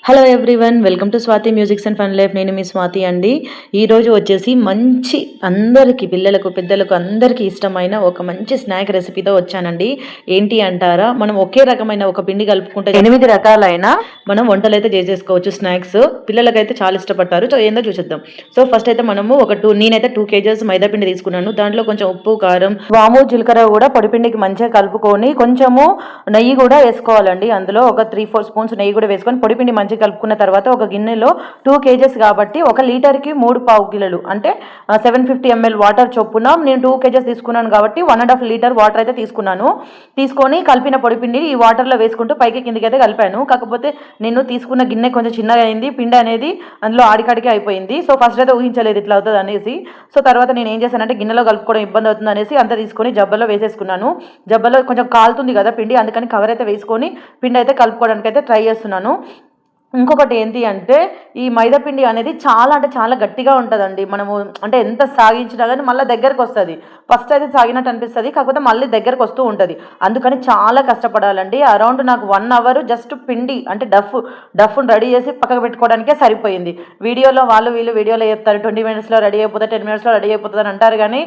Hello everyone, welcome to Swathi musics and fun life. నేను మీ స్వాతి అండి. ఈరోజు వచ్చేసి మంచి అందరికీ పిల్లలకు పెద్దలకు అందరికీ ఇష్టమైన ఒక మంచి స్నాక్ రెసిపీతో వచ్చానండి. ఏంటి అంటారా, మనం ఒకే రకమైన ఒక పిండి కలుపుకుంటే 8 రకాలైన మనం వంటలు అయితే చేసేసుకోవచ్చు. స్నాక్స్ పిల్లలకైతే చాలా ఇష్టపడతారు. సో ఏందో చూసేద్దాం. సో ఫస్ట్ అయితే మనము నేనైతే 2 kgs మైదా పిండి తీసుకున్నాను. దాంట్లో కొంచెం ఉప్పు, కారం, వాము, జీలకర్ర కూడా పొడిపిండికి మంచిగా కలుపుకొని కొంచెము నెయ్యి కూడా వేసుకోవాలండి. అందులో ఒక 3-4 స్పూన్స్ నెయ్యి కూడా వేసుకొని పొడిపిండి మంచిగా కలుపుకున్న తర్వాత ఒక గిన్నెలో 2 kgs కాబట్టి 1 లీటర్కి 3 కిలోలు అంటే 750 ml వాటర్ చొప్పున నేను 2 kgs తీసుకున్నాను కాబట్టి 1.5 లీటర్ వాటర్ అయితే తీసుకొని కలిపిన పొడిపిండి ఈ వాటర్లో వేసుకుంటూ పైకి కిందికి అయితే కలిపాను. కాకపోతే నేను తీసుకున్న గిన్నె కొంచెం చిన్నగా అయింది, పిండి అనేది అందులో ఆడికాడికి అయిపోయింది. సో ఫస్ట్ అయితే ఊహించలేదు ఇట్లా అవుతుంది అనేసి. సో తర్వాత నేను ఏం చేశానంటే గిన్నెలో కలుపుకోవడం ఇబ్బంది అవుతుంది అనేసి అంతా తీసుకొని జబ్బలో వేసేసుకున్నాను. జబ్బలో కొంచెం కాలుతుంది కదా పిండి, అందుకని కవర్ అయితే వేసుకొని పిండి అయితే కలుపుకోవడానికి అయితే ట్రై చేస్తున్నాను. ఇంకొకటి ఏంటి అంటే ఈ మైదా పిండి అనేది చాలా అంటే చాలా గట్టిగా ఉంటుందండి. మనము అంటే ఎంత సాగించినా కానీ మళ్ళీ దగ్గరకు వస్తుంది. ఫస్ట్ అయితే సాగినట్టు అనిపిస్తుంది, కాకపోతే మళ్ళీ దగ్గరకు వస్తూ ఉంటుంది. అందుకని చాలా కష్టపడాలండి. అరౌండ్ నాకు 1 అవర్ జస్ట్ పిండి అంటే డఫ్ను రెడీ చేసి పక్కకు పెట్టుకోవడానికే సరిపోయింది. వీడియోలో వీడియోలో చెప్తారు 20 minutesలో రెడీ అయిపోతుంది, 10 minutesలో రెడీ అయిపోతుంది అని అంటారు. కానీ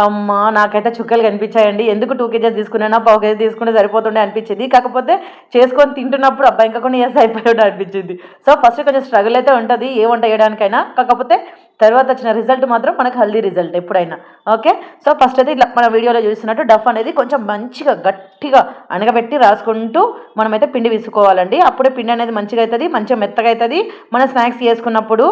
అమ్మా నాకైతే చుక్కలు కనిపించాయండి. ఎందుకు 2 kgs తీసుకున్నా, 1/2 kg తీసుకుంటే సరిపోతుండే అనిపించింది. కాకపోతే చేసుకొని తింటున్నప్పుడు అబ్బాయి ఇంకా కొన్ని ఇయర్స్ అయిపోయాడు అనిపించింది. సో ఫస్ట్ కొంచెం స్ట్రగుల్ అయితే ఉంటుంది ఏ వంట చేయడానికైనా, కాకపోతే తర్వాత వచ్చిన రిజల్ట్ మాత్రం మనకు హెల్దీ రిజల్ట్ ఎప్పుడైనా. ఓకే, సో ఫస్ట్ అయితే ఇట్లా మన వీడియోలో చూసినట్టు డఫ్ అనేది కొంచెం మంచిగా గట్టిగా అనగబెట్టి రాసుకుంటూ మనమైతే పిండి వేసుకోవాలండి. అప్పుడే పిండి అనేది మంచిగా అవుతుంది, మంచిగా మెత్తగా అవుతుంది. మన స్నాక్స్ చేసుకున్నప్పుడు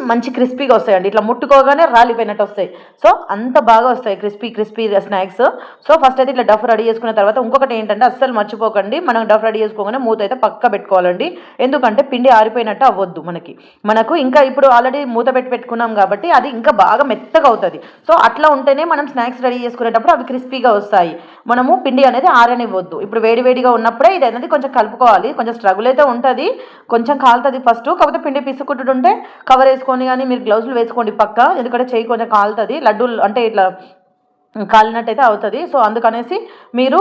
మంచి క్రిస్పీగా వస్తాయండి. ఇట్లా ముట్టుకోగానే రాలిపోయినట్టు వస్తాయి. సో అంత బాగా వస్తాయి క్రిస్పీ స్నాక్స్. సో ఫస్ట్ అయితే ఇట్లా డఫ్ రెడీ చేసుకున్న తర్వాత ఇంకొకటి ఏంటంటే అస్సలు మర్చిపోకండి, మనం డఫ్ రెడీ చేసుకోగానే మూత అయితే పక్క పెట్టుకోవాలండి. ఎందుకంటే పిండి ఆరిపోయినట్టు అవ్వద్దు మనకు ఇంకా ఇప్పుడు ఆల్రెడీ మూత పెట్టుకున్నాం కాబట్టి అది ఇంకా బాగా మెత్తగా అవుతుంది. సో అట్లా ఉంటేనే మనం స్నాక్స్ రెడీ చేసుకునేటప్పుడు అవి క్రిస్పీగా వస్తాయి. మనము పిండి అనేది ఆరనివ్వద్దు. ఇప్పుడు వేడిగా ఉన్నప్పుడే ఇది అనేది కొంచెం కలుపుకోవాలి. కొంచెం స్ట్రగుల్ అయితే ఉంటుంది, కొంచెం కాలుతుంది ఫస్ట్. కాకపోతే పిండి పిసుకుంటుంటే కవర్ వేసుకొని కానీ మీరు గ్లౌజులు వేసుకోండి పక్క, ఎందుకంటే చెయ్యి కొంచెం కాలుతుంది. లడ్డూలు అంటే ఇట్లా కాలినట్టయితే అవుతుంది. సో అందుకనేసి మీరు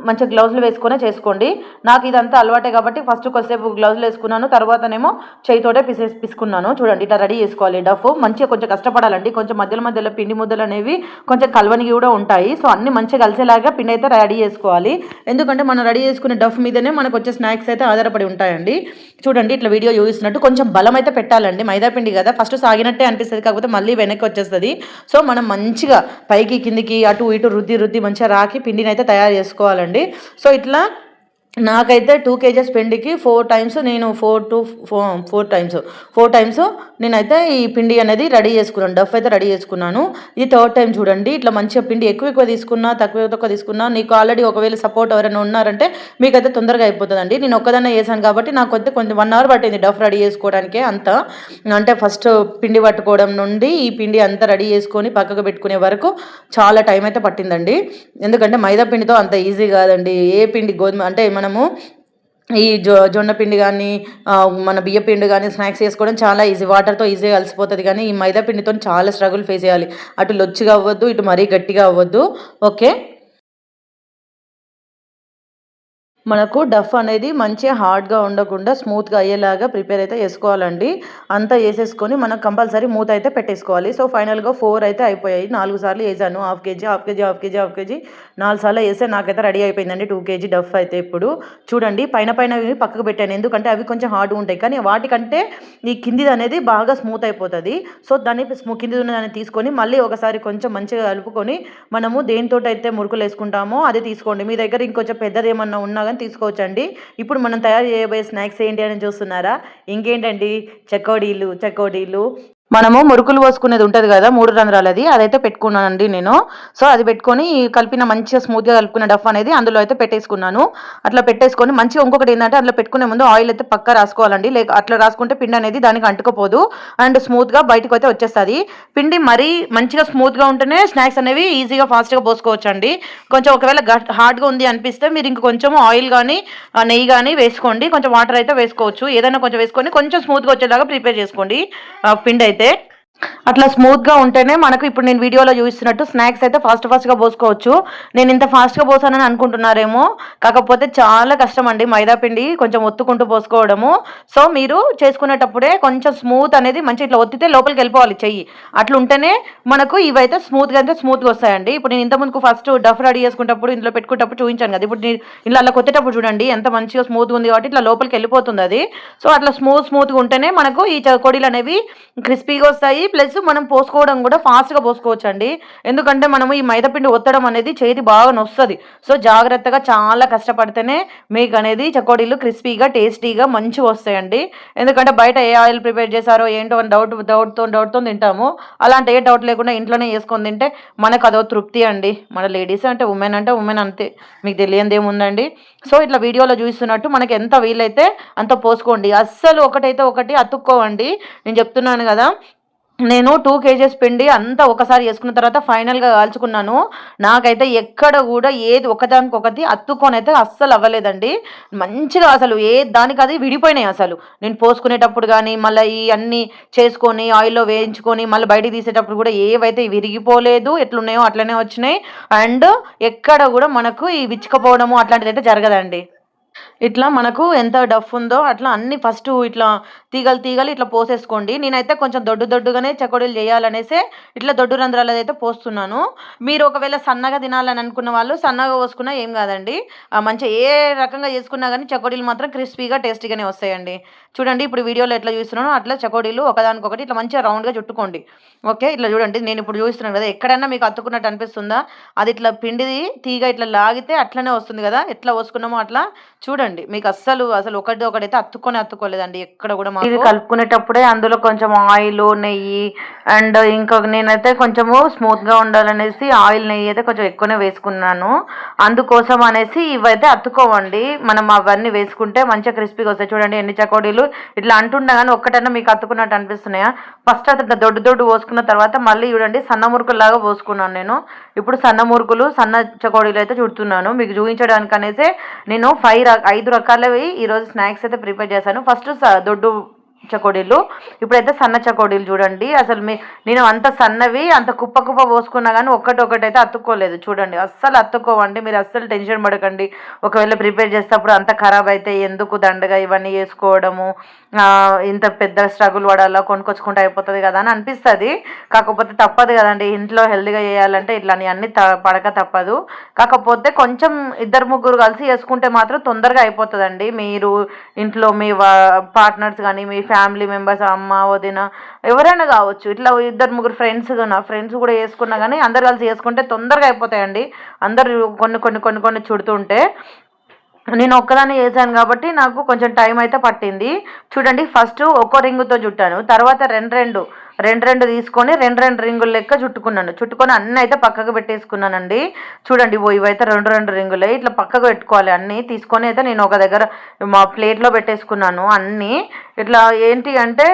మంచిగా గ్లౌజులు వేసుకొనే చేసుకోండి. నాకు ఇదంతా అలవాటే కాబట్టి ఫస్ట్ కొద్దిసేపు గ్లౌజులు వేసుకున్నాను, తర్వాతనేమో చేయితోటే పిసుకున్నాను. చూడండి ఇట్లా రెడీ చేసుకోవాలి డఫ్. మంచిగా కొంచెం కష్టపడాలండి. కొంచెం మధ్యలో పిండి ముద్దలు అనేవి కొంచెం కలవనివి కూడా ఉంటాయి. సో అన్నీ మంచిగా కలిసేలాగా పిండి అయితే రెడీ చేసుకోవాలి. ఎందుకంటే మనం రెడీ చేసుకునే డఫ్ మీదనే మనకు వచ్చే స్నాక్స్ అయితే ఆధారపడి ఉంటాయండి. చూడండి ఇట్లా వీడియో చూసినట్టు కొంచెం బలం అయితే పెట్టాలండి. మైదా పిండి కదా ఫస్ట్ సాగినట్టే అనిపిస్తుంది, కాకపోతే మళ్ళీ వెనక్కి వచ్చేస్తుంది. సో మనం మంచిగా పైకి కిందికి అటు ఇటు రుద్ది మంచిగా రాకి పిండిని అయితే తయారు చేసుకోవాలండి. సో ఇట్లా నాకైతే 2 kgs పిండికి 4 టైమ్స్ నేను 4 టైమ్స్ నేనైతే ఈ పిండి అనేది రెడీ చేసుకున్నాను. డఫ్ అయితే రెడీ చేసుకున్నాను. ఇది 3rd టైం. చూడండి ఇట్లా మంచిగా పిండి ఎక్కువ తీసుకున్నా తక్కువ తీసుకున్నా, నీకు ఆల్రెడీ ఒకవేళ సపోర్ట్ ఎవరైనా ఉన్నారంటే మీకైతే తొందరగా అయిపోతుందండి. నేను ఒక్కదాన్నే చేశాను కాబట్టి నాకు అయితే కొంచెం 1 అవర్ పట్టింది డఫ్ రెడీ చేసుకోవడానికే. అంతా అంటే ఫస్ట్ పిండి పట్టుకోవడం నుండి ఈ పిండి అంతా రెడీ చేసుకొని పక్కకు పెట్టుకునే వరకు చాలా టైం అయితే పట్టిందండి. ఎందుకంటే మైదా పిండితో అంత ఈజీ కాదండి. ఏ పిండి గోధుమ అంటే మనము ఈ జొన్న పిండి కానీ మన బియ్య పిండి కానీ స్నాక్స్ చేసుకోవడం చాలా ఈజీ, వాటర్తో ఈజీగా కలిసిపోతుంది. కానీ ఈ మైదా పిండితో చాలా స్ట్రగుల్ ఫేస్ చేయాలి. అటు లొచ్చిగా అవ్వద్దు, ఇటు మరీ గట్టిగా అవ్వద్దు. ఓకే, మనకు డఫ్ అనేది మంచిగా హార్డ్గా ఉండకుండా స్మూత్గా అయ్యేలాగా ప్రిపేర్ అయితే చేసుకోవాలండి. అంతా వేసేసుకొని మనం కంపల్సరీ మూత అయితే పెట్టేసుకోవాలి. సో ఫైనల్గా 4 అయితే అయిపోయాయి. 4 సార్లు వేసాను. హాఫ్ కేజీ 4 సార్లు వేస్తే నాకైతే రెడీ అయిపోయిందండి 2 kg డఫ్ అయితే. ఇప్పుడు చూడండి పైన పక్కకు పెట్టాను, ఎందుకంటే అవి కొంచెం హార్డ్ ఉంటాయి. కానీ వాటికంటే ఈ కిందిది అనేది బాగా స్మూత్ అయిపోతుంది. సో దాన్ని కింది ఉన్నదాన్ని తీసుకొని మళ్ళీ ఒకసారి కొంచెం మంచిగా కలుపుకొని మనము దేనితో అయితే మురుకులు వేసుకుంటామో అది తీసుకోండి. మీ దగ్గర ఇంకొంచెం పెద్దది ఏమన్నా ఉన్నా కానీ తీసుకోవచ్చండి. ఇప్పుడు మనం తయారు చేయబోయే స్నాక్స్ ఏంటి అని చూస్తున్నారా? ఇంకేంటండి, చెకోడీలు మనము మురుకులు పోసుకునేది ఉంటుంది కదా 3 రంధ్రాలది, అదైతే పెట్టుకున్నానండి నేను. సో అది పెట్టుకొని కలిపిన మంచిగా స్మూత్గా కలుపుకున్న డఫ్ అనేది అందులో అయితే పెట్టేసుకున్నాను. అట్లా పెట్టేసుకొని మంచిగా ఇంకొకటి ఏంటంటే అందులో పెట్టుకునే ముందు ఆయిల్ అయితే పక్కా రాసుకోవాలండి. లేక అట్లా రాసుకుంటే పిండి అనేది దానికి అంటుకోపోదు అండ్ స్మూత్గా బయటకు అయితే వచ్చేస్తుంది. పిండి మరీ మంచిగా స్మూత్గా ఉంటేనే స్నాక్స్ అనేవి ఈజీగా ఫాస్ట్గా పోసుకోవచ్చండి. కొంచెం ఒకవేళ హార్డ్గా ఉంది అనిపిస్తే మీరు ఇంక కొంచెం ఆయిల్ కానీ నెయ్యి కానీ వేసుకోండి. కొంచెం వాటర్ అయితే వేసుకోవచ్చు. ఏదైనా కొంచెం వేసుకొని కొంచెం స్మూత్గా వచ్చేలాగా ప్రిపేర్ చేసుకోండి పిండి అయితే. అట్లా స్మూత్‌గా ఉంటేనే మనకు ఇప్పుడు నేను వీడియోలో చూపిస్తున్నట్టు స్నాక్స్ అయితే ఫాస్ట్‌గా పోసుకోవచ్చు. నేను ఇంత ఫాస్ట్‌గా పోసానని అనుకుంటున్నారేమో. కాకపోతే చాలా కష్టమండి మైదా పిండి కొంచెం ఒత్తుకుంటూ పోసుకోవడము. సో, మీరు చేసుకునేటప్పుడే కొంచెం స్మూత్ అనేది మంచిగా ఇట్లా ఒత్తితే లోపలికెళ్ళిపోవాలి చెయ్యి. అట్లుంటేనే మనకు ఇవైతే స్మూత్‌గా వస్తాయండి. ఇప్పుడు నేను ఇంతకు ముందుకు ఫస్ట్ డఫ్ రెడీ చేసుకునేటప్పుడు ఇందులో పెట్టుకునేటప్పుడు చూయించాను కదా! ఇప్పుడు ఇలా అలా కొట్టేటప్పుడు చూడండి ఎంత మంచిగా స్మూత్‌గా ఉంది కాబట్టి ఇట్లా లోపలికెళ్ళిపోతుందది. సో, అట్లా స్మూత్‌గా ఉంటేనే మనకు ఈ చకోడీలనేవి క్రిస్పీగా వస్తాయి. ప్లస్ మనం పోసుకోవడం కూడా ఫాస్ట్‌గా పోసుకోవచ్చండి. ఎందుకంటే మనము ఈ మైదా పిండి ఒత్తడం అనేది చేతి బాగా నొస్తది. సో, జాగ్రత్తగా చాలా కష్టపడితేనే మీకనేది చకోడీలు క్రిస్పీగా, టేస్టీగా మంచిగొస్తాయండి. ఎందుకంటే బయట ఏ ఆయిల్ ప్రిపేర్ చేశారో ఏంటో అని డౌట్‌తో తింటాము. అలాంటి ఏ డౌట్ లేకుండా ఇంట్లోనే చేసుకొని తింటే మనకదో తృప్తి అండి. మన లేడీస్ అంటే ఉమెన్ అంతే. మీకు తెలియనిదేముందండి. సో, ఇట్లా వీడియోలో చూపిస్తున్నట్టు మనకి ఎంత వీలైతే అంత పోసుకోండి. అస్సలు ఒకటైతే ఒకటి అతుక్కోవండి. నేను చెప్తున్నాను గదా! నేను 2 కేజీస్ పిండి అంతా ఒకసారి యేసుకున్న తర్వాత ఫైనల్‌గా కాల్చుకున్నాను. నాకైతే ఎక్కడ గూడా ఏది ఒకదానికొకటి అత్తుకొనైతే అస్సలు అవ్వలేదండి. మంచిగా అసలు దానికది విడిపోయినాయి అసలు. నేను పోసుకునేటప్పుడు గానీ, మళ్ళా ఈ అన్నీ చేసుకొని, ఆయిల్‌లో వేయించుకొని, మళ్ళీ బయటికి తీసేటప్పుడు గూడా ఏవైతే విరిగిపోలేదు. ఎట్లున్నాయో అట్లనే వచ్చినాయి. అండ్ ఎక్కడ గూడా మనకు ఈ విచ్చుకపోవడము అట్లాంటిదైతే జరగదండి. ఇట్లా మనకు ఎంత డఫ్ ఉందో అట్లా అన్నీ ఫస్టు ఇట్లా తీగలు ఇట్లా పోసేసుకోండి. నేనైతే కొంచెం దొడ్డుగానే చెకోడీలు చేయాలనేసే ఇట్లా దొడ్డు రంధ్రాలదైతే పోస్తున్నాను. మీరు ఒకవేళ సన్నగా తినాలని అనుకున్న వాళ్ళు సన్నగా పోసుకున్నా ఏం కాదండి. మంచిగా ఏ రకంగా చేసుకున్నా గానీ చెకోడీలు మాత్రం క్రిస్పీగా, టేస్టీగానే వస్తాయండి. చూడండి ఇప్పుడు వీడియోలో ఎట్లా చూస్తున్నానో అట్లా చెకోడీలు ఒకదానికొకటి ఇట్లా మంచిగా రౌండ్‌గా చుట్టుకోండి. ఓకే. ఇట్లా చూడండి నేనిప్పుడు చూపిస్తున్నాను కదా! ఎక్కడన్నా మీకు అతుక్కున్నట్టు అనిపిస్తుందా? అది ఇట్లా పిండిది తీగ ఇట్లా లాగితే అట్లనే వస్తుంది కదా! ఎట్లా పోసుకున్నామో అట్లా చూడండి. మీకు అసలు ఒకటైతే అతుక్కోలేదండి ఎక్కడ గూడా మాకు. ఇది కలుపుకునేటప్పుడే అందులో కొంచెం ఆయిలు, నెయ్యి అండ్ నేనైతే కొంచెము స్మూత్‌గా ఉండాలనేసి ఆయిల్, నెయ్యి అయితే కొంచెం ఎక్కువనే వేసుకున్నాను. అందుకోసం అనేసి ఇవైతే అతుక్కోవండి. మనం అవన్నీ వేసుకుంటే మంచిగా క్రిస్పీగా వస్తాయి. చూడండి ఎన్ని చకోడీలు ఇట్లా అంటున్నా గానీ ఒక్కటన్నా మీకు అతుక్కున్నట్టు అనిపిస్తున్నాయా? ఫస్ట్ అట్లా దొడ్డు పోసుకున్న తర్వాత మళ్ళీ చూడండి సన్న మురుకుల్లాగా పోసుకున్నాను నేను. ఇప్పుడు సన్న మురుకులు, సన్న చకోడీలు అయితే చుడుతున్నాను. మీకు చూయించడానికనేసే నేను 5 రకాలవి ఈరోజు స్నాక్స్ అయితే ప్రిపేర్ చేశాను. ఫస్ట్ దొడ్డు చకోడీలు. ఇప్పుడైతే సన్న చకోడీలు చూడండి. అసలు నేను అంత సన్నవి అంత కుప్ప పోసుకున్నా గానీ ఒక్కటైతే అతుక్కోలేదు. చూడండి అస్సలు అతుక్కోవండి. మీరు అస్సలు టెన్షన్ పడకండి. ఒకవేళ ప్రిపేర్ చేసేటప్పుడు అంత ఖరాబ్ అయితే ఎందుకు దండగా ఇవన్నీ చేసుకోవడము, ఇంత పెద్ద స్ట్రగుల్ పడాలా, కొనుక్కొచ్చుకుంటే అయిపోతది కదా అని అనిపిస్తది. కాకపోతే తప్పదు కదండీ. ఇంట్లో హెల్తీగా చేయాలంటే ఇట్లాంటియన్నీ పడక తప్పదు. కాకపోతే కొంచెం ఇద్దరు ముగ్గురు కలిసి చేసుకుంటే మాత్రం తొందరగా అయిపోతదండి. మీరు ఇంట్లో మీ పార్ట్నర్స్ గానీ, మీ ఫ్యామిలీ మెంబర్స్ అమ్మ, వదిన ఎవరైనా కావచ్చు. ఇట్లా ఇద్దరు ముగ్గురు ఫ్రెండ్స్ కూడా చేసుకున్నా గానీ అందరు కలిసి చేసుకుంటే తొందరగా అయిపోతాయండి. అందరూ కొన్ని చుడుతుంటే. నేను ఒక్కదాన్నే చేశాను కాబట్టి నాకు కొంచెం టైం అయితే పట్టింది. చూడండి ఫస్ట్ ఒక్కో రింగుతో చుట్టాను. తర్వాత 2 తీసుకొని 2 రింగులు లెక్క చుట్టుకున్నాను. చుట్టుకొని అన్నీ అయితే పక్కకు పెట్టేసుకున్నానండి. చూడండి ఇవైతే 2 రింగులే. ఇట్లా పక్కకు పెట్టుకోవాలి అన్నీ. తీసుకొని అయితే నేను ఒక దగ్గర మా ప్లేట్‌లో పెట్టేసుకున్నాను అన్నీ. ఇట్లా ఏంటి అంటే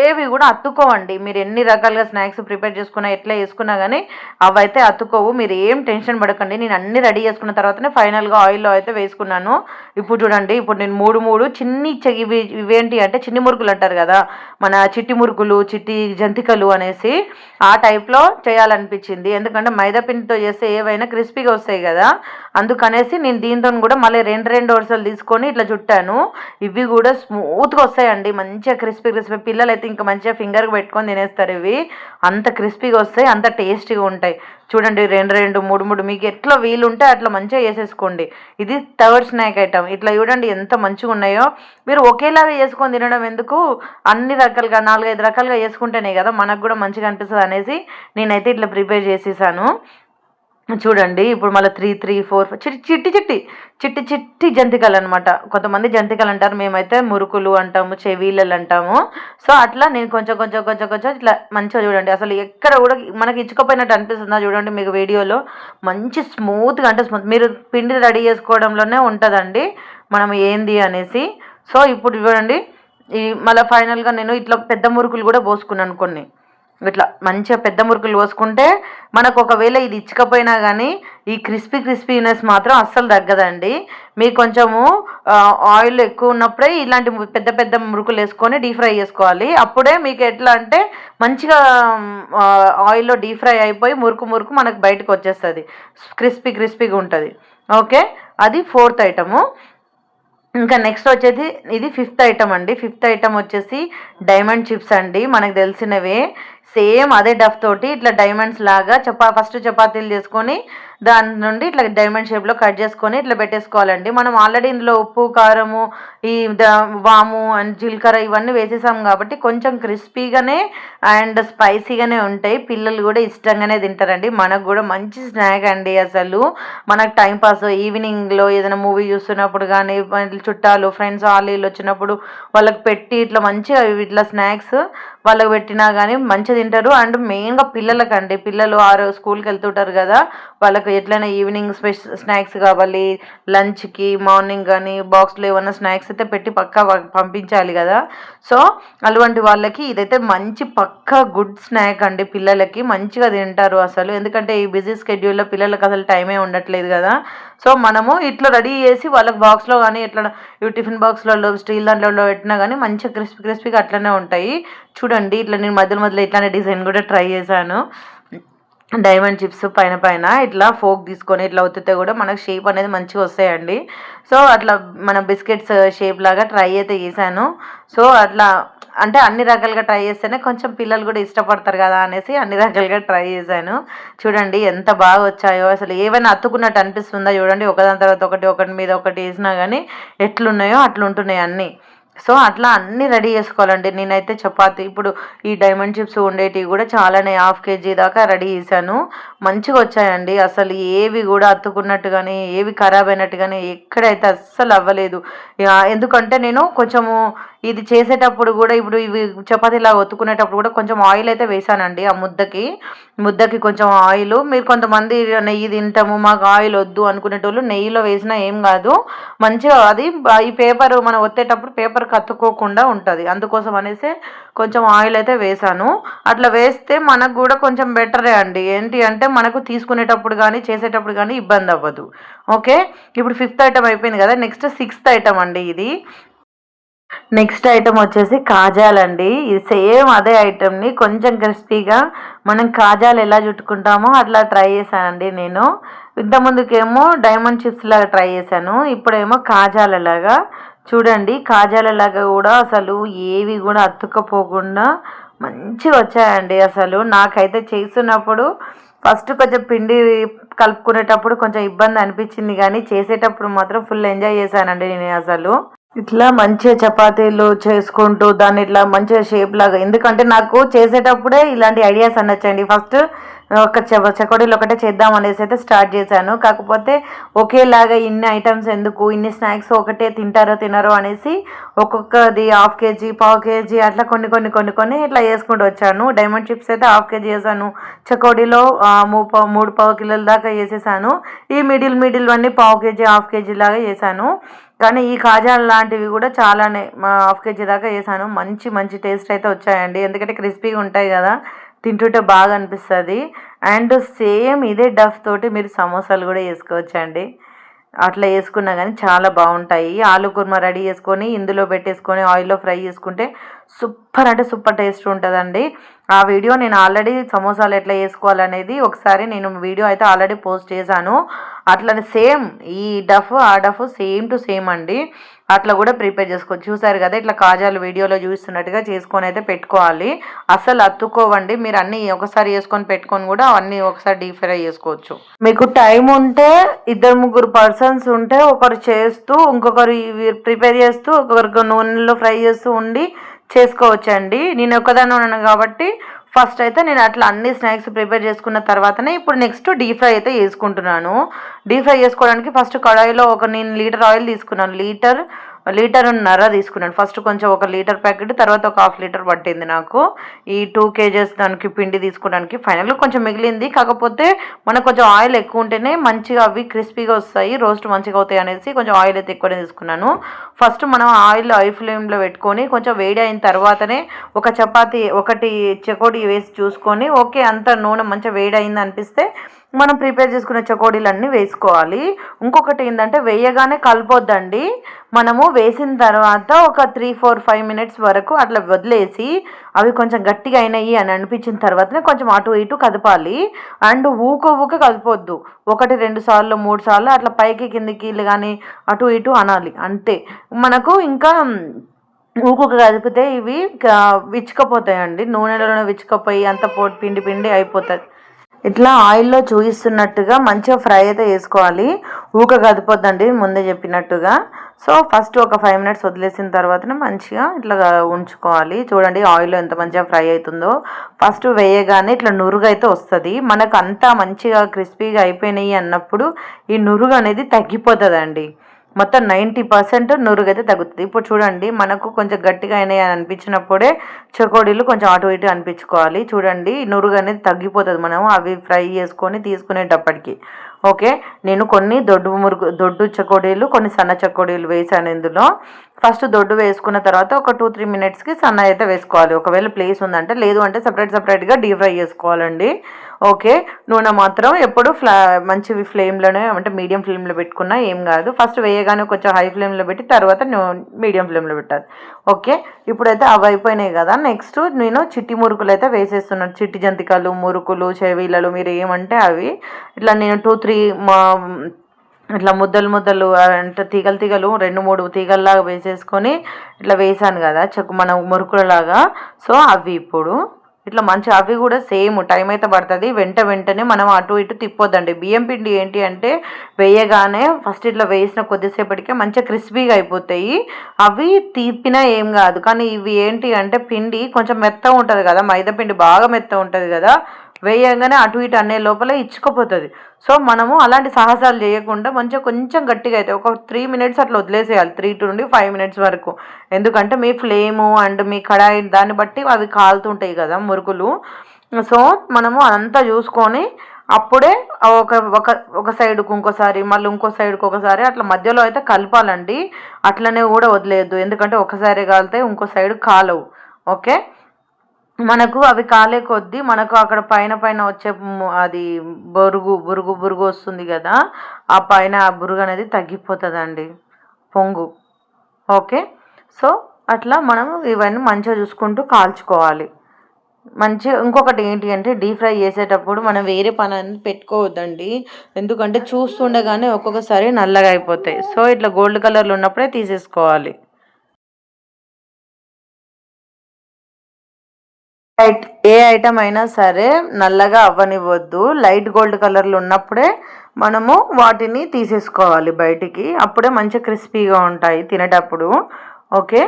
ఏవి కూడా అతుక్కోవండి. మీరు ఎన్ని రకాలుగా స్నాక్స్ ప్రిపేర్ చేసుకున్నా, ఎట్లా చేసుకున్నా గానీ అవైతే అతుక్కోవు. మీరు ఏం టెన్షన్ పడకండి. నేను అన్నీ రెడీ చేసుకున్న తర్వాతనే ఫైనల్‌గా ఆయిల్‌లో అయితే వేసుకున్నాను. ఇప్పుడు చూడండి ఇప్పుడు నేను 3 ఇవేంటి అంటే చిన్ని మురుకులు అంటారు కదా! మన చిట్టి మురుకులు, చిట్టి జంతికలు అనేసి ఆ టైప్‌లో చేయాలనిపించింది. ఎందుకంటే మైదా పిండితో చేస్తే ఏవైనా క్రిస్పీగా వస్తాయి కదా! అందుకనేసి నేను దీంతోని కూడా మళ్ళీ 2 వరుసలు తీసుకొని ఇట్లా చుట్టాను. ఇవి కూడా స్మూత్‌గా వస్తాయండి. మంచిగా క్రిస్పీ పిల్లలైతే ఇంకా మంచిగా ఫింగర్‌కి పెట్టుకొని తినేస్తారు ఇవి. అంత క్రిస్పీగా వస్తాయి. అంత టేస్టీగా ఉంటాయి. చూడండి 2 మీకు ఎట్లా వీలుంటే అట్లా మంచిగా చేసేసుకోండి. ఇది థర్డ్ స్నాక్ ఐటమ్. ఇట్లా చూడండి ఎంత మంచిగా ఉన్నాయో. మీరు ఒకేలాగా చేసుకొని తినడం ఎందుకు? అన్ని రకాలుగా 4, 5 రకాలుగా చేసుకుంటేనే కదా మనకు కూడా మంచిగా అనిపిస్తుంది అనేసి నేనైతే ఇట్లా ప్రిపేర్ చేసేసాను. చూడండి ఇప్పుడు మళ్ళీ 3, 4 చిట్టి జంతికలు అనమాట. కొంతమంది జంతికలు అంటారు. మేమైతే మురుకులు అంటాము, చెవీలలు అంటాము. సో అట్లా నేను కొంచెం ఇట్లా మంచిగా చూడండి. అసలు ఎక్కడ కూడా మనకి ఇచ్చుకోపోయినట్టు అనిపిస్తుందా? చూడండి మీకు వీడియోలో మంచి స్మూత్‌గా అంటే మీరు పిండి రెడీ చేసుకోవడంలోనే ఉంటుందండి మనం ఏంది అనేసి. సో ఇప్పుడు చూడండి మళ్ళీ ఫైనల్‌గా నేను ఇట్లా పెద్ద మురుకులు కూడా పోసుకున్నాను కొన్ని. ఇట్లా మంచిగా పెద్ద మురుకులు పోసుకుంటే మనకు ఒకవేళ ఇది ఇచ్చకపోయినా కానీ ఈ క్రిస్పీనెస్ మాత్రం అస్సలు తగ్గదండి. మీకు కొంచెము ఆయిల్ ఎక్కువ ఉన్నప్పుడే ఇలాంటి పెద్ద పెద్ద మురుకులు వేసుకొని డీప్ ఫ్రై చేసుకోవాలి. అప్పుడే మీకు ఎట్లా అంటే మంచిగా ఆయిల్లో డీప్ ఫ్రై అయిపోయి మురుకు మురుకు మనకు బయటకు వచ్చేస్తుంది, క్రిస్పీగా ఉంటుంది. ఓకే, అది 4th ఐటము. ఇంకా నెక్స్ట్ వచ్చేది ఇది 5th ఐటమ్ అండి. 5th ఐటమ్ వచ్చేసి డైమండ్ చిప్స్ అండి. మనకు తెలిసినవే సేమ్ అదే డఫ్ తోటి ఇట్లా డైమండ్స్ లాగా ఫస్ట్ చపాతీలు చేసుకొని దాని నుండి ఇట్లా డైమండ్ షేప్లో కట్ చేసుకొని ఇట్లా పెట్టేసుకోవాలండి. మనం ఆల్రెడీ ఇందులో ఉప్పు, కారము, ఈ వాము అండ్ జీలకర్ర ఇవన్నీ వేసేసాం కాబట్టి కొంచెం క్రిస్పీగానే అండ్ స్పైసీగానే ఉంటాయి. పిల్లలు కూడా ఇష్టంగానే తింటారండి. మనకు కూడా మంచి స్నాక్ అండి. అసలు మనకు టైంపాస్ ఈవినింగ్లో ఏదైనా మూవీ చూస్తున్నప్పుడు కానీ చుట్టాలు ఫ్రెండ్స్ వాళ్ళు వచ్చినప్పుడు వాళ్ళకి పెట్టి ఇట్లా మంచిగా ఇట్లా స్నాక్స్ వాళ్ళకి పెట్టినా కానీ మంచిగా తింటారు. అండ్ మెయిన్గా పిల్లలకండి, పిల్లలు స్కూల్కి వెళ్తుంటారు కదా, వాళ్ళకి ఎట్లయినా ఈవినింగ్ స్నాక్స్ కావాలి, లంచ్కి మార్నింగ్ కానీ బాక్స్లో ఏమన్నా స్నాక్స్ అయితే పెట్టి పక్కా పంపించాలి కదా. సో అటువంటి వాళ్ళకి ఇదైతే మంచి పక్కా గుడ్ స్నాక్ అండి. పిల్లలకి మంచిగా తింటారు అసలు, ఎందుకంటే ఈ బిజీ స్కెడ్యూల్లో పిల్లలకి అసలు టైమే ఉండట్లేదు కదా. సో మనము ఇట్లా రెడీ చేసి వాళ్ళకి బాక్స్లో కానీ ఎట్లా ఇవి టిఫిన్ బాక్స్లలో స్టీల్ దాంట్లో పెట్టినా కానీ మంచిగా క్రిస్పీగా అట్లనే ఉంటాయి. చూడండి ఇట్లా నేను మధ్యలో ఇట్లానే డిజైన్ కూడా ట్రై చేశాను. డైమండ్ చిప్స్ పైన ఇట్లా ఫోక్ తీసుకొని ఇట్లా ఒత్తితే కూడా మనకు షేప్ అనేది మంచిగా వస్తాయండి. సో అట్లా మన బిస్కెట్స్ షేప్ లాగా ట్రై అయితే చేశాను. సో అట్లా అంటే అన్ని రకాలుగా ట్రై చేస్తేనే కొంచెం పిల్లలు కూడా ఇష్టపడతారు కదా అనేసి అన్ని రకాలుగా ట్రై చేశాను. చూడండి ఎంత బాగా వచ్చాయో, అసలు ఏమైనా అతుకున్నట్టు అనిపిస్తుందా చూడండి. ఒకదాని తర్వాత ఒకటి మీద ఒకటి వేసినా కానీ ఎట్లున్నాయో అట్లుంటున్నాయి అన్నీ. సో అట్లా అన్నీ రెడీ చేసుకోవాలండి. నేనైతే చపాతి ఇప్పుడు ఈ డైమండ్ చిప్స్ ఉండేటివి కూడా చాలానే 1/2 kg దాకా రెడీ చేశాను. మంచిగా వచ్చాయండి. అసలు ఏవి కూడా అతుకున్నట్టు కానీ ఏవి ఖరాబ్ అయినట్టు కానీ ఎక్కడైతే అస్సలు అవ్వలేదు. ఎందుకంటే నేను కొంచెము ఇది చేసేటప్పుడు కూడా ఇప్పుడు ఇవి చపాతీలాగా ఒత్తుకునేటప్పుడు కూడా కొంచెం ఆయిల్ అయితే వేసానండి. ఆ ముద్దకి కొంచెం ఆయిల్. మీరు కొంతమంది నెయ్యి తింటాము మాకు ఆయిల్ వద్దు అనుకునేటోళ్ళు నెయ్యిలో వేసినా ఏం కాదు, మంచిగా అది ఈ పేపర్ మనం ఒత్తేటప్పుడు పేపర్ కత్తుకోకుండా ఉంటుంది. అందుకోసం అనేసి కొంచెం ఆయిల్ అయితే వేసాను. అట్లా వేస్తే మనకు కూడా కొంచెం బెటరే అండి. ఏంటి అంటే మనకు తీసుకునేటప్పుడు కానీ చేసేటప్పుడు కానీ ఇబ్బంది అవ్వదు. ఓకే, ఇప్పుడు 5th ఐటమ్ అయిపోయింది కదా. నెక్స్ట్ 6th ఐటమ్ అండి. ఇది నెక్స్ట్ ఐటమ్ వచ్చేసి కాజాలండి. ఇది సేమ్ అదే ఐటమ్ని కొంచెం క్రిస్పీగా మనం కాజాలు ఎలా చుట్టుకుంటామో అట్లా ట్రై చేశానండి నేను. ఇంతకుముందుకేమో డైమండ్ చిప్స్ లాగా ట్రై చేశాను, ఇప్పుడేమో కాజాలలాగా. చూడండి కాజాలలాగా కూడా అసలు ఏవి కూడా అతుక్కపోకుండా మంచిగా వచ్చాయండి. అసలు నాకైతే చేస్తున్నప్పుడు ఫస్ట్ కొంచెం పిండి కలుపుకునేటప్పుడు కొంచెం ఇబ్బంది అనిపించింది, కానీ చేసేటప్పుడు మాత్రం ఫుల్ ఎంజాయ్ చేశానండి నేను. అసలు ఇట్లా మంచిగా చపాతీలు చేసుకుంటూ దాన్ని ఇట్లా మంచిగా షేప్ లాగా, ఎందుకంటే నాకు చేసేటప్పుడే ఇలాంటి ఐడియాస్ అనొచ్చండి. ఫస్ట్ ఒక చకోడీలు ఒకటే చేద్దాం అనేసి అయితే స్టార్ట్ చేశాను. కాకపోతే ఒకేలాగా ఇన్ని ఐటమ్స్ ఎందుకు, ఇన్ని స్నాక్స్ ఒకటే తినరో అనేసి ఒక్కొక్కది 1/2 kg 1/4 kg అట్లా కొన్ని ఇట్లా వేసుకుంటూ వచ్చాను. డైమండ్ చిప్స్ అయితే 1/2 kg వేసాను. చకోడీలో 3 కిలోల దాకా వేసేసాను. ఈ మిడిల్ అన్నీ 1/4 kg 1/2 kg లాగా వేసాను. కానీ ఈ కాజాలు లాంటివి కూడా చాలానే 1/2 kg దాకా వేసాను. మంచి టేస్ట్ అయితే వచ్చాయండి, ఎందుకంటే క్రిస్పీగా ఉంటాయి కదా, తింటుంటే బాగా అనిపిస్తుంది. అండ్ సేమ్ ఇదే డఫ్ తోటి మీరు సమోసాలు కూడా వేసుకోవచ్చండి. అట్లా వేసుకున్నా కానీ చాలా బాగుంటాయి. ఆలు కుర్మా రెడీ చేసుకొని ఇందులో పెట్టేసుకొని ఆయిల్లో ఫ్రై చేసుకుంటే సూపర్ అంటే సూపర్ టేస్ట్ ఉంటుందండి. ఆ వీడియో నేను ఆల్రెడీ సమోసాలు ఎట్లా వేసుకోవాలనేది ఒకసారి నేను వీడియో అయితే ఆల్రెడీ పోస్ట్ చేశాను. అట్లనే సేమ్ ఈ ఆ డఫ్ సేమ్ టు సేమ్ అండి. అట్లా కూడా ప్రిపేర్ చేసుకోవచ్చు. చూసారు కదా, ఇట్లా కాజాలు వీడియోలో చూస్తున్నట్టుగా చేసుకొని అయితే పెట్టుకోవాలి. అసలు అతుక్కోవండి. మీరు అన్నీ ఒకసారి వేసుకొని పెట్టుకొని కూడా అన్నీ ఒకసారి డీప్ ఫ్రై చేసుకోవచ్చు. మీకు టైం ఉంటే 2-3 పర్సన్స్ ఉంటే ఒకరు చేస్తూ ఇంకొకరు ప్రిపేర్ చేస్తూ ఒకరికి నూనెలో ఫ్రై చేస్తూ ఉండి చేసుకోవచ్చండి. నేను ఒక్కదాన్ని ఉన్నాను కాబట్టి ఫస్ట్ అయితే నేను అట్లా అన్ని స్నాక్స్ ప్రిపేర్ చేసుకున్న తర్వాతనే ఇప్పుడు నెక్స్ట్ డీప్ ఫ్రై అయితే చేసుకుంటున్నాను. డీప్ ఫ్రై చేసుకోవడానికి ఫస్ట్ కడాయిలో నేను 1 లీటర్ ఆయిల్ తీసుకున్నాను. లీటరున్నర తీసుకున్నాను. ఫస్ట్ కొంచెం 1 లీటర్ ప్యాకెట్, తర్వాత ఒక హాఫ్ లీటర్ పట్టింది నాకు ఈ 2 కేజెస్ దానికి పిండి తీసుకోవడానికి. ఫైనల్గా కొంచెం మిగిలింది, కాకపోతే మనకు కొంచెం ఆయిల్ ఎక్కువ ఉంటేనే మంచిగా అవి క్రిస్పీగా వస్తాయి, రోస్ట్ మంచిగా అవుతాయి అనేసి కొంచెం ఆయిల్ అయితే ఎక్కువనే తీసుకున్నాను. ఫస్ట్ మనం ఆయిల్ హై ఫ్లేమ్లో పెట్టుకొని కొంచెం వేడి అయిన తర్వాతనే ఒక చపాతీ ఒకటి చెకోడి వేసి చూసుకొని ఓకే అంత నూనె మంచిగా వేడి అయింది అనిపిస్తే మనం ప్రిపేర్ చేసుకునే చకోడీలన్నీ వేసుకోవాలి. ఇంకొకటి ఏంటంటే వేయగానే కలపొద్దండి. మనము వేసిన తర్వాత ఒక 3-4-5 మినిట్స్ వరకు అట్లా వదిలేసి అవి కొంచెం గట్టిగా అయినాయి అని అనిపించిన తర్వాతనే కొంచెం అటు ఇటు కదపాలి. అండ్ ఊక కదపొద్దు. 1-2 సార్లు 3 సార్లు అట్లా పైకి కిందికి కానీ అటు ఇటు అనాలి అంతే. మనకు ఇంకా ఊకొక కదిపితే ఇవి విచ్చుకపోతాయండి, నూనెలోనే విచ్చుకపోయి అంత పిండి పిండి అయిపోతుంది. ఇట్లా ఆయిల్లో చూపిస్తున్నట్టుగా మంచిగా ఫ్రై అయితే చేసుకోవాలి, ఊక కదిపోద్దండి ముందే చెప్పినట్టుగా. సో ఫస్ట్ ఒక 5 మినిట్స్ వదిలేసిన తర్వాతనే మంచిగా ఇట్లా ఉంచుకోవాలి. చూడండి ఆయిల్లో ఎంత మంచిగా ఫ్రై అవుతుందో. ఫస్ట్ వేయగానే ఇట్లా నురుగు అయితే వస్తుంది. మనకు అంతా మంచిగా క్రిస్పీగా అయిపోయినాయి అన్నప్పుడు ఈ నురుగు అనేది తగ్గిపోతుందండి. మొత్తం 90% నురుగు అయితే తగ్గుతుంది. ఇప్పుడు చూడండి మనకు కొంచెం గట్టిగా అయినాయి అని అనిపించినప్పుడే చకోడీలు కొంచెం అటు ఇటు అనిపించుకోవాలి. చూడండి నురుగు అనేది తగ్గిపోతుంది మనం అవి ఫ్రై చేసుకొని తీసుకునేటప్పటికి. ఓకే, నేను కొన్ని దొడ్డు చకోడీలు, కొన్ని సన్న చకోడీలు వేసాను ఇందులో. ఫస్ట్ దొడ్డు వేసుకున్న తర్వాత ఒక 2-3 మినిట్స్కి సన్న అయితే వేసుకోవాలి, ఒకవేళ ప్లేస్ ఉందంటే. లేదు అంటే సపరేట్గా డీప్ ఫ్రై చేసుకోవాలండి. ఓకే, నూనె మాత్రం ఎప్పుడు మంచి ఫ్లేమ్లోనే అంటే మీడియం ఫ్లేమ్లో పెట్టుకున్నా ఏం కాదు. ఫస్ట్ వేయగానే కొంచెం హై ఫ్లేమ్లో పెట్టి తర్వాత మీడియం ఫ్లేమ్లో పెట్టాలి. ఓకే, ఇప్పుడైతే అవి అయిపోయినాయి కదా. నెక్స్ట్ నేను చిట్టి మురుకులు అయితే వేసేస్తున్నాను. చిట్టి జంతికలు, మురుకులు, చెవీలలు మీరు ఏమంటే అవి. ఇట్లా నేను 2-3 ఇట్లా ముద్దలు అంటే తీగలు 2-3 తీగల్లాగా వేసేసుకొని ఇట్లా వేసాను కదా మన మురుకులలాగా. సో అవి ఇప్పుడు ఇట్లా మంచి అవి కూడా సేమ్ టైం అయితే పడుతుంది. వెంటనే మనం అటు ఇటు తిప్పొద్దండి. బియ్యం పిండి ఏంటి అంటే వేయగానే ఫస్ట్ ఇట్లా వేసిన కొద్దిసేపటికే మంచిగా క్రిస్పీగా అయిపోతాయి. అవి తిప్పినా ఏం కాదు. కానీ ఇవి ఏంటి అంటే పిండి కొంచెం మెత్తగా ఉంటుంది కదా, మైదా పిండి బాగా మెత్తగా ఉంటుంది కదా, వేయంగానే అటు ఇటు అనే లోపల ఇచ్చుకుపోతుంది. సో మనము అలాంటి సాహసాలు చేయకుండా కొంచెం గట్టిగా అయితే ఒక 3 మినిట్స్ అట్లా వదిలేసేయాలి, 3-5 మినిట్స్ వరకు. ఎందుకంటే మీ ఫ్లేము అండ్ మీ కడాయి దాన్ని బట్టి అవి కాలుతుంటాయి కదా మురుకులు. సో మనము అదంతా చూసుకొని అప్పుడే ఒక సైడ్కు ఇంకోసారి, మళ్ళీ ఇంకో సైడ్కి ఒకసారి అట్లా మధ్యలో అయితే కలపాలండి. అట్లనే కూడా వదిలేయద్దు, ఎందుకంటే ఒకసారి కాలితే ఇంకో సైడ్ కాలవు. ఓకే, మనకు అవి కాలే కొద్దీ మనకు అక్కడ పైన వచ్చే అది బురుగు వస్తుంది కదా, ఆ పైన ఆ బురుగు అనేది తగ్గిపోతుందండి, పొంగు. ఓకే, సో అట్లా మనం ఇవన్నీ మంచిగా చూసుకుంటూ కాల్చుకోవాలి. ఇంకొకటి ఏంటి అంటే డీప్ ఫ్రై చేసేటప్పుడు మనం వేరే పని అనేది పెట్టుకోవద్దండి. ఎందుకంటే చూస్తుండగానే ఒక్కొక్కసారి నల్లగా అయిపోతాయి. సో ఇట్లా గోల్డ్ కలర్లో ఉన్నప్పుడే తీసేసుకోవాలి. ఏ ఐటమ్ అయినా సరే నల్లగా అవ్వనివ్వద్దు. లైట్ గోల్డ్ కలర్లో ఉన్నప్పుడే మనము వాటిని తీసేసుకోవాలి బయటికి. అప్పుడే మంచిగా క్రిస్పీగా ఉంటాయి తినేటప్పుడు. ఓకే,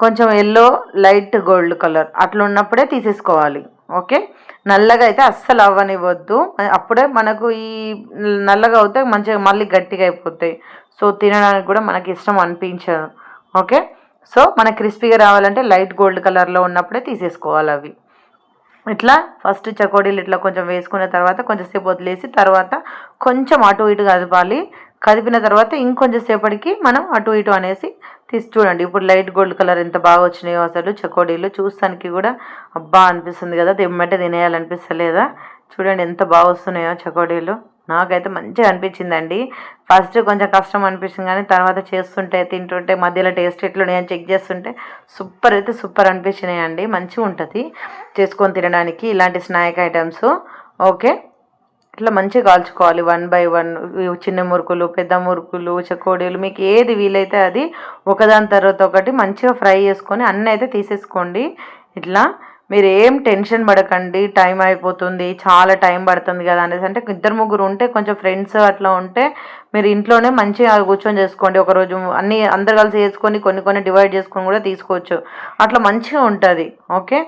కొంచెం ఎల్లో లైట్ గోల్డ్ కలర్ అట్లా ఉన్నప్పుడే తీసేసుకోవాలి. ఓకే, నల్లగా అయితే అస్సలు అవ్వనివ్వద్దు. అప్పుడే మనకు ఈ నల్లగా అవుతే మంచిగా మళ్ళీ గట్టిగా అయిపోతాయి. సో తినడానికి కూడా మనకి ఇష్టం అనిపించదు. ఓకే, సో మనకి క్రిస్పీగా రావాలంటే లైట్ గోల్డ్ కలర్లో ఉన్నప్పుడే తీసేసుకోవాలి అవి. ఇట్లా ఫస్ట్ చకోడీలు ఇట్లా కొంచెం వేసుకున్న తర్వాత కొంచెంసేపు వదిలేసి తర్వాత కొంచెం అటు ఇటు కదపాలి. కదిపిన తర్వాత ఇంకొంచెం సేపటికి మనం అటు ఇటు అనేసి తీసి చూడండి. ఇప్పుడు లైట్ గోల్డ్ కలర్ ఎంత బాగా వచ్చినాయో అసలు చకోడీలు చూస్తానికి కూడా అబ్బా అనిపిస్తుంది కదా, తిమ్మంటే తినేయాలనిపిస్తలేదా? చూడండి ఎంత బాగా వస్తున్నాయో చకోడీలు. నాకైతే మంచిగా అనిపించిందండి. ఫస్ట్ కొంచెం కష్టం అనిపించింది, కానీ తర్వాత చేస్తుంటే తింటుంటే మధ్యలో టేస్ట్ ఎట్లున్నాయి అని చెక్ చేస్తుంటే సూపర్ అనిపించినాయండి. మంచిగా ఉంటుంది చేసుకొని తినడానికి ఇలాంటి స్నాక్ ఐటమ్స్. ఓకే, ఇట్లా మంచిగా కాల్చుకోవాలి 1 by 1. చిన్న మురుకులు, పెద్ద మురుకులు, చకోడీలు మీకు ఏది వీలైతే అది ఒకదాని తర్వాత ఒకటి మంచిగా ఫ్రై చేసుకొని అన్నీ అయితే తీసేసుకోండి. ఇట్లా మీరు ఏం టెన్షన్ పడకండి, టైం అయిపోతుంది చాలా టైం పడుతుంది కదా అనేసి. అంటే 2-3 ఉంటే కొంచెం ఫ్రెండ్స్ అట్లా ఉంటే మీరు ఇంట్లోనే మంచిగా కూర్చొని చేసుకోండి. ఒకరోజు అన్నీ అందరు కలిసి చేసుకొని కొన్ని కొన్ని డివైడ్ చేసుకొని కూడా తీసుకోవచ్చు. అట్లా మంచిగా ఉంటుంది. ఓకే,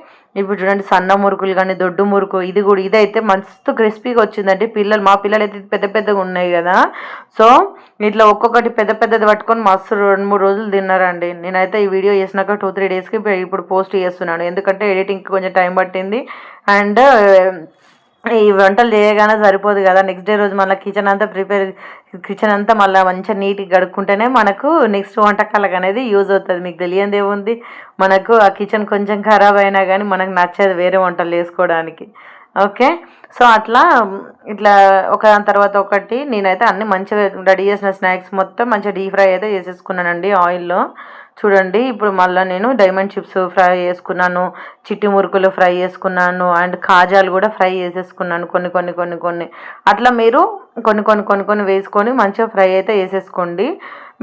ఇప్పుడు చూడండి సన్న మురుకులు కానీ దొడ్డు మురుకు ఇదైతే మస్తు క్రిస్పీగా వచ్చిందండి. మా పిల్లలు అయితే పెద్ద పెద్దగా ఉన్నాయి కదా, సో ఇట్లా ఒక్కొక్కటి పెద్ద పెద్దది పట్టుకొని మస్తు 2-3 రోజులు తిన్నారండి. నేనైతే ఈ వీడియో చేసినాక 2-3 డేస్కి ఇప్పుడు పోస్ట్ చేస్తున్నాను, ఎందుకంటే ఎడిటింగ్కి కొంచెం టైం పట్టింది. అండ్ ఈ వంటలు చేయగానే సరిపోదు కదా, నెక్స్ట్ డే రోజు మళ్ళీ కిచెన్ అంతా మళ్ళీ మంచిగా నీట్గా గడుక్కుంటేనే మనకు నెక్స్ట్ వంటకాలకు అనేది యూజ్ అవుతుంది. మీకు తెలియంది ఏముంది, మనకు ఆ కిచెన్ కొంచెం ఖరాబ్ అయినా కానీ మనకు నచ్చదు వేరే వంటలు చేసుకోవడానికి. ఓకే, సో ఇట్లా ఒకదాని తర్వాత ఒకటి నేనైతే అన్ని మంచిగా రెడీ చేసిన స్నాక్స్ మొత్తం మంచిగా డీప్ ఫ్రై అయితే చేసేసుకున్నానండి ఆయిల్లో. చూడండి ఇప్పుడు మళ్ళీ నేను డైమండ్ చిప్స్ ఫ్రై చేసుకున్నాను, చిట్టి మురుకులు ఫ్రై చేసుకున్నాను, అండ్ కాజాలు కూడా ఫ్రై చేసేసుకున్నాను కొన్ని కొన్ని కొన్ని కొన్ని. అట్లా మీరు కొన్ని కొన్ని కొన్ని కొన్ని వేసుకొని మంచిగా ఫ్రై అయితే వేసేసుకోండి.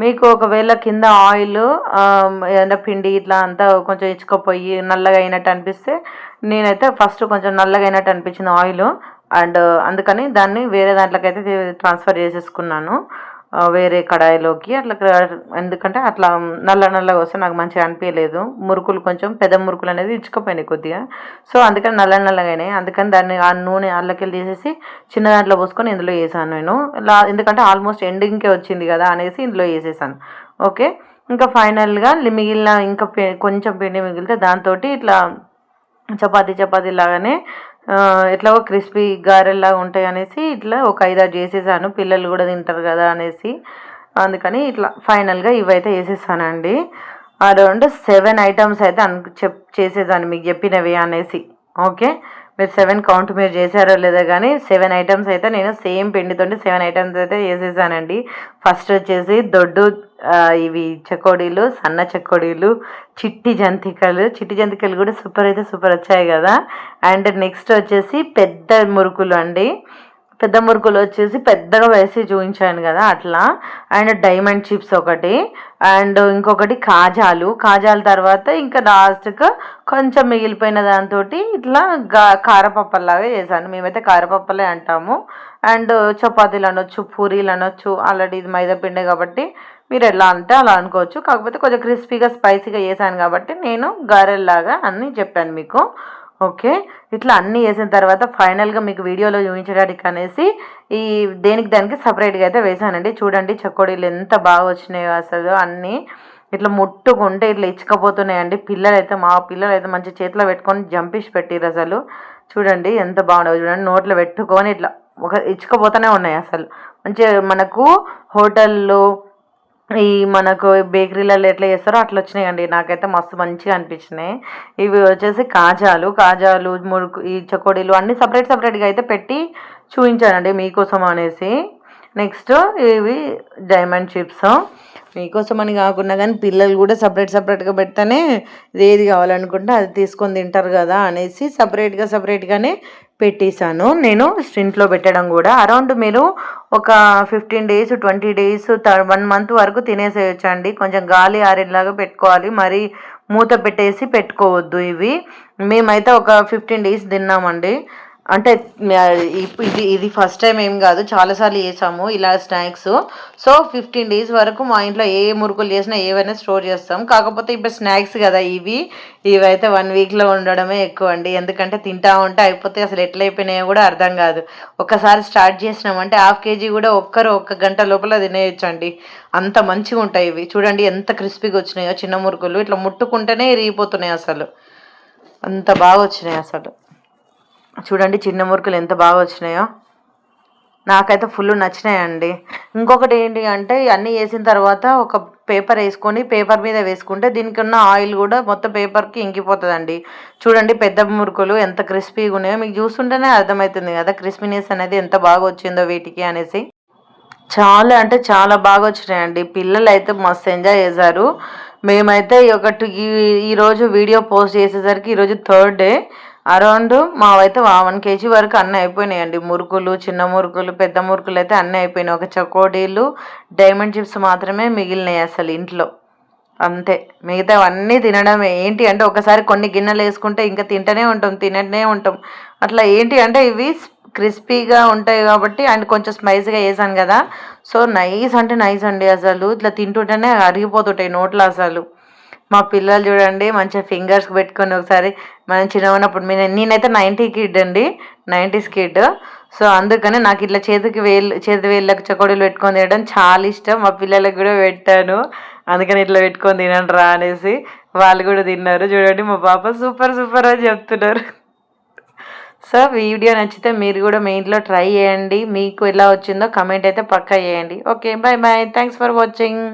మీకు ఒకవేళ కింద ఆయిల్ ఏదైనా పిండి ఇట్లా అంతా కొంచెం ఇచ్చుకపోయి నల్లగా అయినట్టు అనిపిస్తే, నేనైతే ఫస్ట్ కొంచెం నల్లగా అయినట్టు అనిపించింది ఆయిల్, అండ్ అందుకని దాన్ని వేరే దాంట్లోకి అయితే ట్రాన్స్ఫర్ చేసేసుకున్నాను, వేరే కడాయిలోకి. ఎందుకంటే అట్లా నల్లగా వస్తే నాకు మంచిగా అనిపించలేదు. మురుకులు కొంచెం పెద్ద మురుకులు అనేది ఇచ్చుకపోయినాయి కొద్దిగా, సో అందుకని నల్లగా అయినాయి. అందుకని దాన్ని ఆ నూనె అల్లకెళ్ళి తీసేసి చిన్న దాంట్లో పోసుకొని ఇందులో వేసాను నేను. ఎందుకంటే ఆల్మోస్ట్ ఎండింగ్కే వచ్చింది కదా అనేసి ఇందులో వేసేసాను. ఓకే, ఇంకా ఫైనల్గా మిగిలిన ఇంకా కొంచెం పిండి మిగిలితే దాంతో ఇట్లా చపాతీ లాగానే ఎట్లా క్రిస్పీ గారెల్లాగా ఉంటాయి అనేసి ఇట్లా ఒక 5-6 చేసేసాను, పిల్లలు కూడా తింటారు కదా అనేసి. అందుకని ఇట్లా ఫైనల్గా ఇవైతే వేసేసానండి. అరౌండ్ 7 ఐటమ్స్ అయితే చేసేసాను మీకు చెప్పినవి అనేసి. ఓకే, మీరు 7 కౌంట్ మీరు చేశారో లేదో కానీ 7 ఐటమ్స్ అయితే నేను సేమ్ పిండితో 7 ఐటమ్స్ అయితే చేసేసానండి. ఫస్ట్ వచ్చేసి దొడ్డు ఇవి చెకోడీలు, సన్న చెకోడీలు, చిట్టి జంతికలు కూడా సూపర్ వచ్చాయి కదా. అండ్ నెక్స్ట్ వచ్చేసి పెద్ద మురుకులు అండి, పెద్ద మురుకులు వచ్చేసి పెద్దగా వేసి చూపించాను కదా అట్లా. అండ్ డైమండ్ చిప్స్ ఒకటి, అండ్ ఇంకొకటి కాజాలు తర్వాత ఇంకా లాస్ట్గా కొంచెం మిగిలిపోయిన దాంతో ఇట్లా కారపప్పల్లాగా చేశాను. మేమైతే కారపప్పలే అంటాము. అండ్ చపాతీలు అనొచ్చు, పూరీలు అనొచ్చు, ఆల్రెడీ ఇది మైదా పిండే కాబట్టి మీరు ఎలా అంటే అలా అనుకోవచ్చు. కాకపోతే కొంచెం క్రిస్పీగా స్పైసీగా చేశాను కాబట్టి నేను గారెల్లాగా అన్నీ చెప్పాను మీకు. ఓకే, ఇట్లా అన్నీ వేసిన తర్వాత ఫైనల్గా మీకు వీడియోలో చూపించడానికి అనేసి ఈ దానికి సపరేట్గా అయితే వేసానండి. చూడండి చెకోడీలు ఎంత బాగా వచ్చినాయో అసలు, అన్నీ ఇట్లా ముట్టుకుంటే ఇట్లా ఇచ్చుకపోతున్నాయండి. మా పిల్లలు అయితే మంచి చేతిలో పెట్టుకొని జంపిష్ పెట్టిర్రు అసలు. చూడండి ఎంత బాగున్నాయో, చూడండి నోట్లో పెట్టుకొని ఇట్లా ఇచ్చుకపోతూనే ఉన్నాయి అసలు. మంచిగా మనకు హోటల్లో మనకు బేకరీలలో ఎట్లా చేస్తారో అట్లా వచ్చినాయండి. నాకైతే మస్తు మంచిగా అనిపించినాయి. ఇవి వచ్చేసి కాజాలు మురుకు, ఈ చకోడీలు అన్నీ సపరేట్గా అయితే పెట్టి చూపించానండి మీకోసం అనేసి. నెక్స్ట్ ఇవి డైమండ్ చిప్స్ మీకోసం అని కాకుండా కానీ పిల్లలు కూడా సపరేట్గా పెడితేనే ఏది కావాలనుకుంటే అది తీసుకొని తింటారు కదా అనేసి సపరేట్గానే పెట్టేశాను నేను. ఇంట్లో పెట్టడం కూడా అరౌండ్ మీరు ఒక 15 days 20 days 1 month వరకు తినేసేయచ్చండి. కొంచెం గాలి ఆరేలాగా పెట్టుకోవాలి, మరి మూత పెట్టేసి పెట్టుకోవద్దు. ఇవి మేమైతే ఒక 15 days తిన్నామండి. అంటే ఇది ఫస్ట్ టైం ఏం కాదు, చాలాసార్లు చేసాము ఇలా స్నాక్స్. సో 15 days వరకు మా ఇంట్లో ఏ మురుకులు చేసినా ఏవైనా స్టోర్ చేస్తాం. కాకపోతే ఇప్పుడు స్నాక్స్ కదా ఇవైతే 1 weekలో ఉండడమే ఎక్కువ అండి. ఎందుకంటే తింటా ఉంటే అయిపోతే అసలు ఎట్లా అయిపోయినాయో కూడా అర్థం కాదు. ఒకసారి స్టార్ట్ చేసినామంటే 1/2 kg కూడా 1 గంట లోపల తినేయచ్చు అండి, అంత మంచిగా ఉంటాయి ఇవి. చూడండి ఎంత క్రిస్పీగా వచ్చినాయో చిన్న మురుకులు, ఇట్లా ముట్టుకుంటేనే ఇరిగిపోతున్నాయి అసలు, అంత బాగా వచ్చినాయి అసలు. చూడండి చిన్న మురుకులు ఎంత బాగా వచ్చినాయో, నాకైతే ఫుల్ నచ్చినాయండి. ఇంకొకటి ఏంటి అంటే అన్నీ వేసిన తర్వాత ఒక పేపర్ వేసుకొని పేపర్ మీద వేసుకుంటే దీనికి ఉన్న ఆయిల్ కూడా మొత్తం పేపర్కి ఇంకిపోతుందండి. చూడండి పెద్ద మురుకులు ఎంత క్రిస్పీగా ఉన్నాయో, మీకు చూస్తుంటేనే అర్థమవుతుంది కదా క్రిస్పీనెస్ అనేది ఎంత బాగా వచ్చిందో వీటికి అనేసి. చాలా అంటే చాలా బాగా వచ్చినాయండి. పిల్లలు అయితే మస్తు ఎంజాయ్ చేశారు. మేమైతే ఈరోజు వీడియో పోస్ట్ చేసేసరికి ఈరోజు 3rd day. అరౌండ్ మావైతే 1 kg వరకు అన్నీ అయిపోయినాయండి. మురుకులు, చిన్న మురుకులు, పెద్ద మురుకులు అయితే అన్నీ అయిపోయినాయి. ఒక చకోడీలు, డైమండ్ చిప్స్ మాత్రమే మిగిలినాయి అసలు ఇంట్లో, అంతే. మిగతావన్నీ తినడమే. ఏంటి అంటే ఒకసారి కొన్ని గిన్నెలు వేసుకుంటే ఇంకా తింటూనే ఉంటాం. అట్లా ఏంటి అంటే ఇవి క్రిస్పీగా ఉంటాయి కాబట్టి అండ్ కొంచెం స్పైసీగా వేసాను కదా. సో నైస్ అంటే నైస్ అండి. అసలు ఇట్లా తింటుంటేనే అరిగిపోతుంటాయి నోట్లో అసలు. మా పిల్లలు చూడండి మంచిగా ఫింగర్స్కి పెట్టుకొని ఒకసారి మనం చిన్నగా ఉన్నప్పుడు నేనైతే 90 కిడ్ అండి, 90s కిడ్. సో అందుకని నాకు ఇట్లా చేతి వేళ్ళకి చకోడీలు పెట్టుకొని తినడం చాలా ఇష్టం. మా పిల్లలకు కూడా పెట్టాను. అందుకని ఇట్లా పెట్టుకొని తినండి రా అనేసి వాళ్ళు కూడా తిన్నారు. చూడండి మా పాప సూపర్ సూపర్ అని చెప్తున్నారు. సో వీడియో నచ్చితే మీరు కూడా మీ ఇంట్లో ట్రై చేయండి. మీకు ఎలా వచ్చిందో కమెంట్ అయితే పక్కా చేయండి. Okay, bye bye, thanks for watching.